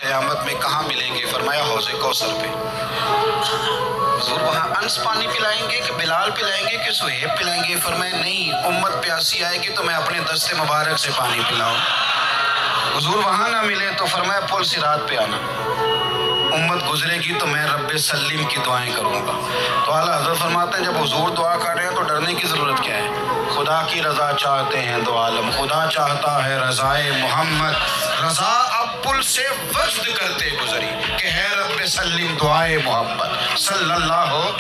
قیامت میں کہاں ملیں گے؟ فرمایا حوض کوثر پہ۔ حضور وہاں انس پانی پلائیں گے کہ بلال پلائیں گے کہ سہیب پلائیں گے؟ فرمایا نہیں، امت پیاسی آئے گی تو میں اپنے دست مبارک سے پانی پلاؤں۔ حضور وہاں نہ ملے تو فرمایا پل صراط پہ آنا، امت گزرے گی تو میں رب سلیم کی دعائیں کروں گا۔ تو اعلیٰ حضرت فرماتے ہیں جب حضور دعا کر رہے ہیں تو ڈرنے کی ضرورت کیا ہے؟ خدا کی رضا چاہتے ہیں دو عالم، خدا چاہتا ہے رضائے محمد، رضا اب پل سے وجد کرتے گزری کہ ہے رب سلیم دعائے محمد صلی اللہ ہو۔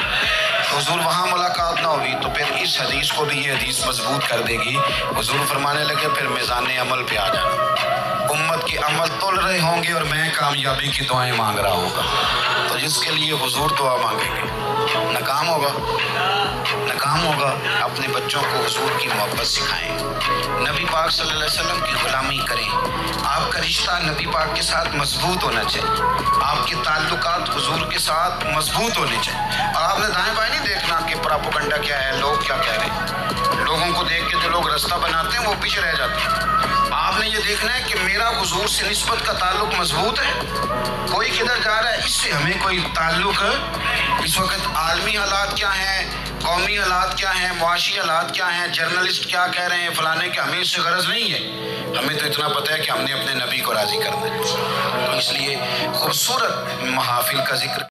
حضور وہاں ملاقات نہ ہوئی تو پھر اس حدیث کو بھی یہ حدیث مضبوط کر دے گی۔ حضور فرمانے لگے پھر میزان عمل پہ آ جانا، امت کی عمل تول رہے ہوں گے اور میں کامیابی کی دعائیں مانگ رہا ہوں گا۔ تو جس کے لیے حضور دعا مانگیں گے ناکام ہوگا، ناکام ہوگا۔ اپنے بچوں کو حضور کی محبت سکھائیں، نبی پاک صلی اللہ علیہ وسلم کی غلامی کریں، آپ کا رشتہ نبی پاک کے ساتھ مضبوط ہونا چاہیے، آپ کے تعلقات حضور کے ساتھ مضبوط ہونے چاہیے۔ اور آپ نے دائیں بائیں نہیں دیکھنا کہ پراپوگنڈا کیا ہے، لوگ کیا کہہ رہے ہیں۔ لوگوں کو دیکھ کے جو لوگ رستہ بناتے ہیں وہ پیچھے رہ جاتے ہیں۔ آپ نے یہ دیکھنا ہے کہ میرا حضور سے نسبت کا تعلق مضبوط ہے، کوئی کدھر جا رہا ہے اس سے ہمیں کوئی تعلق ہے۔ اس وقت عالمی حالات کیا ہیں، قومی حالات کیا ہیں، معاشی حالات کیا ہیں، جرنلسٹ کیا کہہ رہے ہیں فلانے کے، ہمیں اس سے غرض نہیں ہے۔ ہمیں تو اتنا پتہ ہے کہ ہم نے اپنے نبی کو راضی کرنا ہے۔ اس لیے خوبصورت محافل کا ذکر